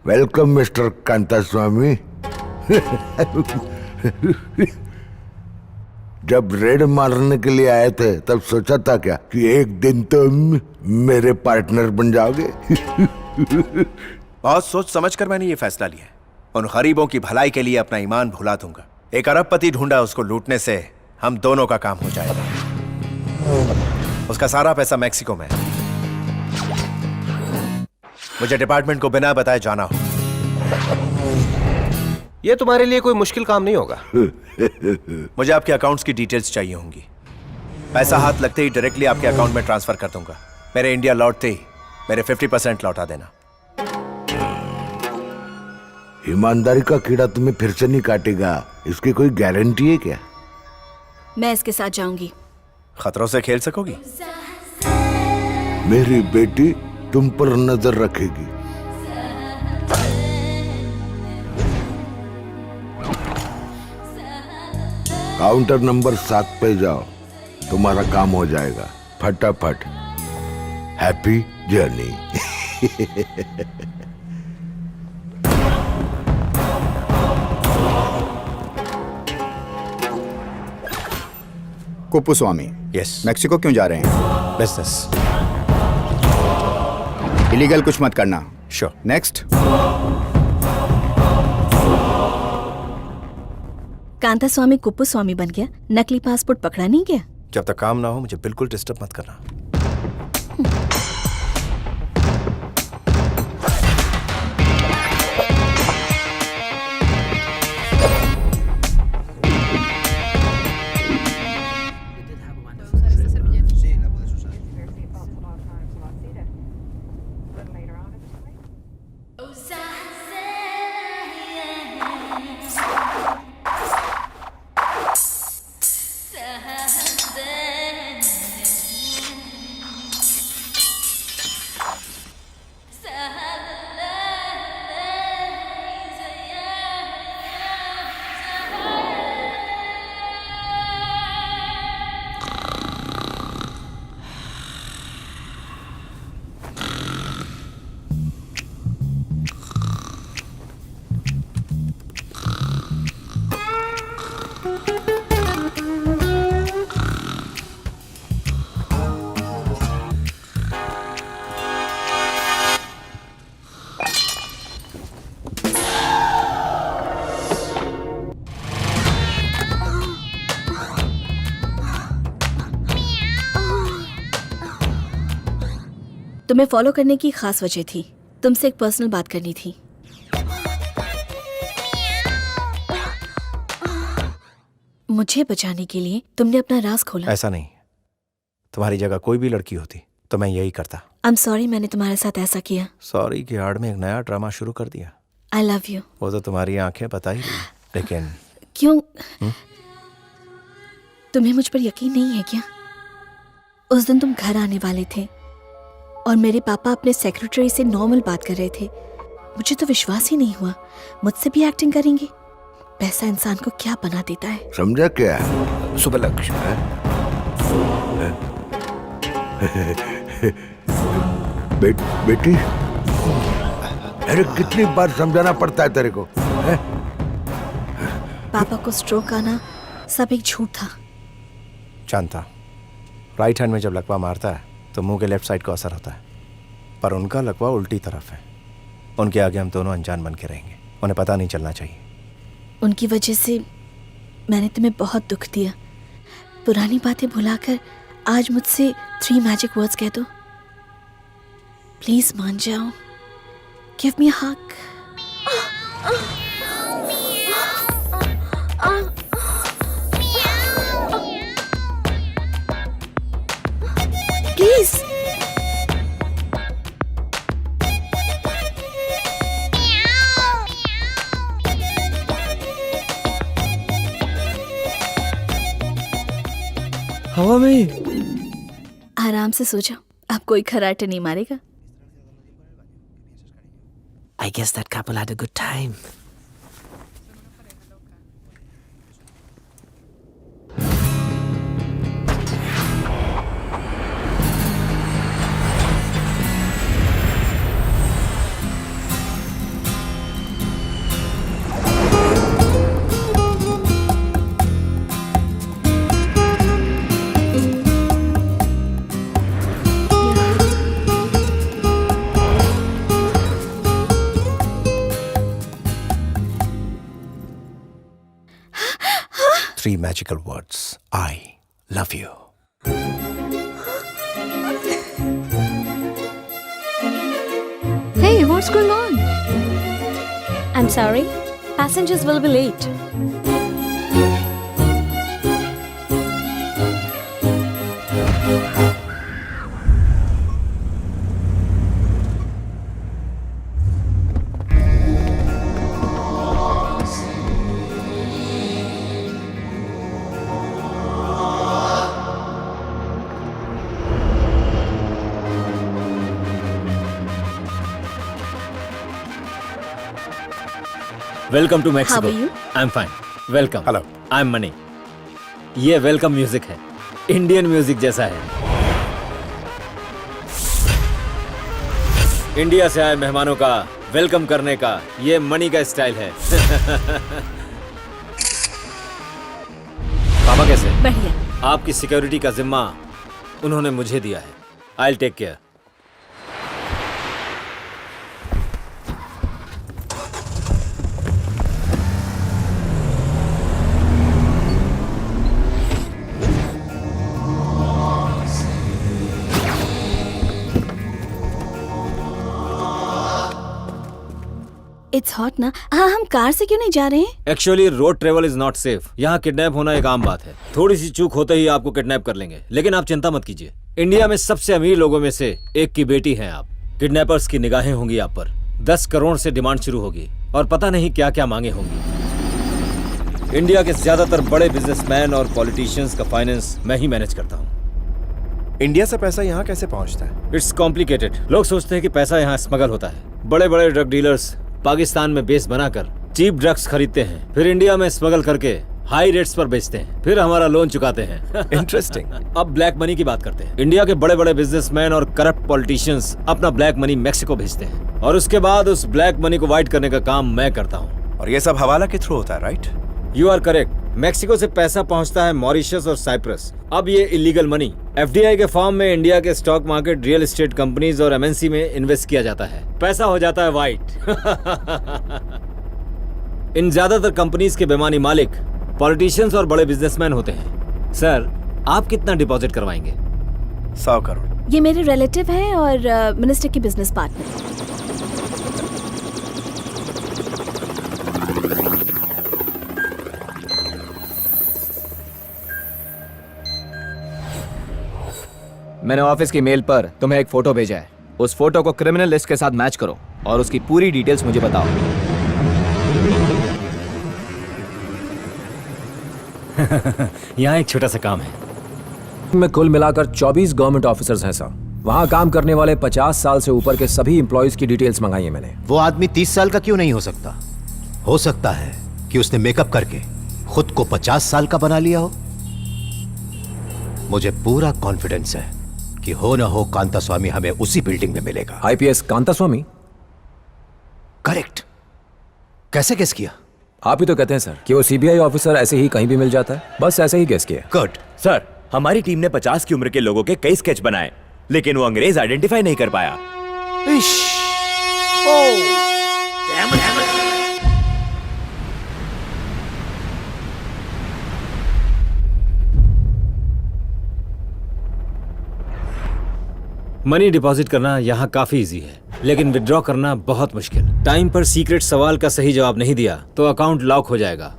Welcome mister Kanta स्वामी। जब red मारने के लिए आए थे तब सोचा था क्या कि एक दिन तुम मेरे पार्टनर बन जाओगे? बहुत सोच समझकर मैंने ये फैसला लिया है। उन गरीबों की भलाई के लिए अपना ईमान भुला दूंगा। एक अरबपति ढूंढा, उसको लूटने से हम दोनों का काम हो जाएगा। उसका सारा पैसा मैक्सिको में है। मुझे डिपार्टमेंट को बिना बताए जाना हो। ये तुम्हारे लिए कोई मुश्किल काम नहीं होगा। मुझे आपके अकाउंट्स की डिटेल्स चाहिए होंगी। पैसा हाथ लगते ही डायरेक्टली आपके अकाउंट में ट्रांसफर कर दूंगा। मेरे इंडिया लौटते ही मेरे 50% लौटा देना। ईमानदारी का कीड़ा तुम्हें फिर से नहीं काटेगा, इसकी कोई गारंटी है क्या? मैं इसके साथ जाऊंगी। खतरों से खेल सकोगी? मेरी बेटी तुम पर नजर रखेगी। काउंटर नंबर 7 पे जाओ, तुम्हारा काम हो जाएगा फटाफट। Happy journey. Kuppuswamy, yes. Mexico क्यों जा रहे हैं? बिजनेस। इलीगल कुछ मत करना। श्योर। नेक्स्ट। कांता स्वामी कुप्पू स्वामी बन गया, नकली पासपोर्ट पकड़ा नहीं गया। जब तक काम ना हो मुझे बिल्कुल डिस्टर्ब मत करना। तुम्हें फॉलो करने की खास वजह थी। तुमसे एक पर्सनल बात करनी थी। मुझे बचाने के लिए तुमने अपना राज खोला। ऐसा नहीं, तुम्हारी जगह कोई भी लड़की होती तो मैं यही करता। आई एम सॉरी मैंने तुम्हारे साथ ऐसा किया। सॉरी की आड़ में एक नया ड्रामा शुरू कर दिया। I love you. वो तो तुम्हारी आंखें बता ही रही, लेकिन क्यों? तुम्हें मुझ पर यकीन नहीं है क्या? उस दिन तुम घर आने वाले थे और मेरे पापा अपने सेक्रेटरी से नॉर्मल बात कर रहे थे। मुझे तो विश्वास ही नहीं हुआ मुझसे भी एक्टिंग करेंगे। पैसा इंसान को क्या बना देता है। समझा क्या? सुबह लक्ष्य बेटी, अरे कितनी बार समझाना पड़ता है तेरे को? पापा को स्ट्रोक आना सब एक झूठ था। जानता, राइट हैंड में जब लकवा मारता है तो मुंह के लेफ्ट साइड को असर होता है, पर उनका लकवा उल्टी तरफ है। उनके आगे हम दोनों अनजान बन के रहेंगे, उन्हें पता नहीं चलना चाहिए। उनकी वजह से मैंने तुम्हें बहुत दुख दिया। पुरानी बातें भुलाकर आज मुझसे 3 मैजिक वर्ड्स कह दो। प्लीज मान जाओ। Give me a hug. Please. हवा में आराम से सो जाओ, अब कोई खर्राटे नहीं मारेगा। I guess that couple had a good time. Magical words, I love you. Hey, what's going on? I'm sorry. Passengers will be late. Welcome to Mexico. How are you? I am fine. Welcome. Hello. I am money. ये welcome music है, Indian music जैसा है। India से आए मेहमानों का welcome करने का ये मनी का स्टाइल है। पापा कैसे? बढ़िया। आपकी सिक्योरिटी का जिम्मा उन्होंने मुझे दिया है। I will take care. It's hot ना? हाँ, हम कार से क्यों नहीं जा रहे हैं? Actually road travel is not safe. यहाँ किडनैप होना एक आम बात है। थोड़ी सी चूक होते ही आपको किडनैप कर लेंगे, लेकिन आप चिंता मत कीजिए। इंडिया में सबसे अमीर लोगों में से एक की बेटी हैं आप। किडनैपर्स की निगाहें होंगी आप पर। 10 करोड़ से डिमांड शुरू होगी और पता नहीं क्या क्या मांगे होंगी। इंडिया के ज्यादातर बड़े बिजनेसमैन और पॉलिटिशियंस का फाइनेंस मैं ही मैनेज करता हूँ। इंडिया से पैसा यहाँ कैसे पहुँचता है? It's complicated. लोग सोचते हैं कि पैसा यहाँ स्मगल होता है। बड़े बड़े ड्रग डीलर्स पाकिस्तान में बेस बनाकर चीप ड्रग्स खरीदते हैं, फिर इंडिया में स्मगल करके हाई रेट्स पर बेचते हैं, फिर हमारा लोन चुकाते हैं। इंटरेस्टिंग। अब ब्लैक मनी की बात करते हैं। इंडिया के बड़े बड़े बिजनेसमैन और करप्ट पॉलिटिशियंस अपना ब्लैक मनी मैक्सिको भेजते हैं और उसके बाद उस ब्लैक मनी को वाइट करने का काम मैं करता हूँ। और ये सब हवाला के थ्रू होता है, right? You are correct. Mexico से पैसा पहुंचता है मॉरिशस और साइप्रस। अब ये इलीगल मनी एफडीआई के फॉर्म में इंडिया के stock market, real estate companies और एमएनसी में इन्वेस्ट किया जाता है। पैसा हो जाता है वाइट। इन ज्यादातर कंपनीज के बेमानी मालिक पॉलिटिशियंस और बड़े बिजनेसमैन होते हैं। सर, आप कितना डिपॉजिट करवाएंगे? 100 करोड़। ये मेरे रिलेटिव हैं और मिनिस्टर की बिजनेस पार्टनर। मैंने ऑफिस की मेल पर तुम्हें एक फोटो भेजा है। उस फोटो को क्रिमिनल लिस्ट के साथ मैच करो और उसकी पूरी डिटेल्स मुझे बताओ। यहाँ एक छोटा सा काम है। में कुल मिलाकर 24 गवर्नमेंट ऑफिसर्स हैं सर। वहाँ काम करने वाले 50 साल से ऊपर के सभी एम्प्लॉयज की डिटेल्स मंगाई है मैंने। वो आदमी 30 साल का क्यों नहीं हो सकता? हो सकता है कि उसने मेकअप करके खुद को 50 साल का बना लिया हो। मुझे पूरा कॉन्फिडेंस है कि हो ना हो कांता स्वामी हमें उसी बिल्डिंग में मिलेगा। आईपीएस कांता स्वामी? करेक्ट। कैसे गेस किया? आप ही तो कहते हैं सर कि वो सीबीआई ऑफिसर ऐसे ही कहीं भी मिल जाता है। बस ऐसे ही गेस किया। गुड। सर, हमारी टीम ने 50 की उम्र के लोगों के कई स्केच बनाए, लेकिन वो अंग्रेज आइडेंटिफाई नहीं कर पाया। मनी डिपॉजिट करना यहाँ काफी इजी है, लेकिन विड्रॉ करना बहुत मुश्किल। टाइम पर सीक्रेट सवाल का सही जवाब नहीं दिया तो अकाउंट लॉक हो जाएगा।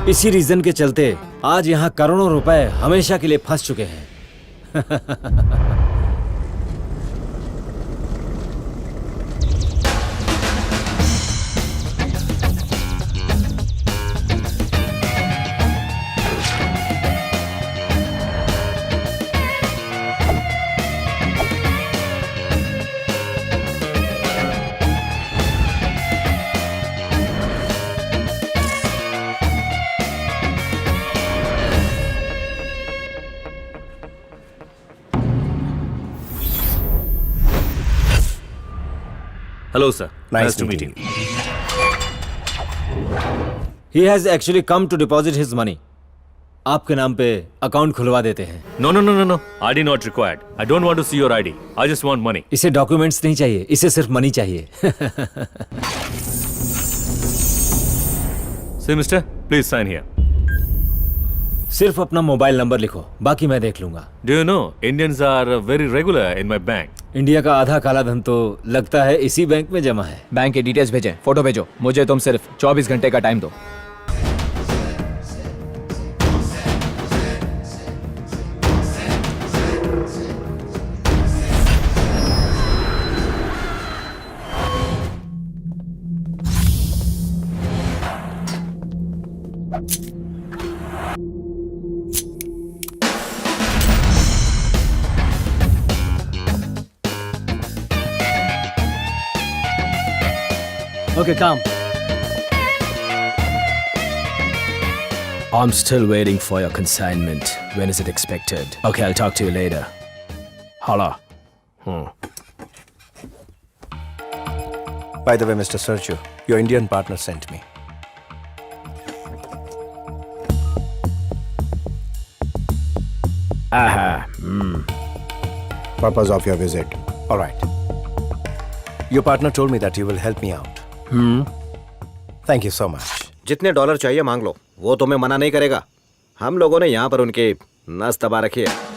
इसी रीजन के चलते आज यहाँ करोड़ों रुपए हमेशा के लिए फंस चुके हैं। Hello sir, Nice to meeting meeting. He has actually come to deposit his money. आपके नाम पे अकाउंट खुलवा देते हैं। No no no no no, ID not required. I don't want to see your ID, I just want money. इसे documents नहीं चाहिए, इसे सिर्फ मनी चाहिए। से मिस्टर, प्लीज साइन हियर। सिर्फ अपना मोबाइल नंबर लिखो, बाकी मैं देख लूंगा। Do you know Indians are very regular in my bank? India का आधा काला धन तो लगता है इसी बैंक में जमा है। बैंक के डिटेल्स भेजें, फोटो भेजो। मुझे तुम सिर्फ 24 घंटे का टाइम दो। Okay, calm. I'm still waiting for your consignment. When is it expected? Okay, I'll talk to you later. Holla. By the way, Mr. Sergio, your Indian partner sent me. Purpose of your visit. All right. Your partner told me that you will help me out. Thank you so much. जितने dollar चाहिए मांग लो, वो तुम्हें मना नहीं करेगा। हम लोगों ने यहाँ पर उनकी नस दबा रखी है।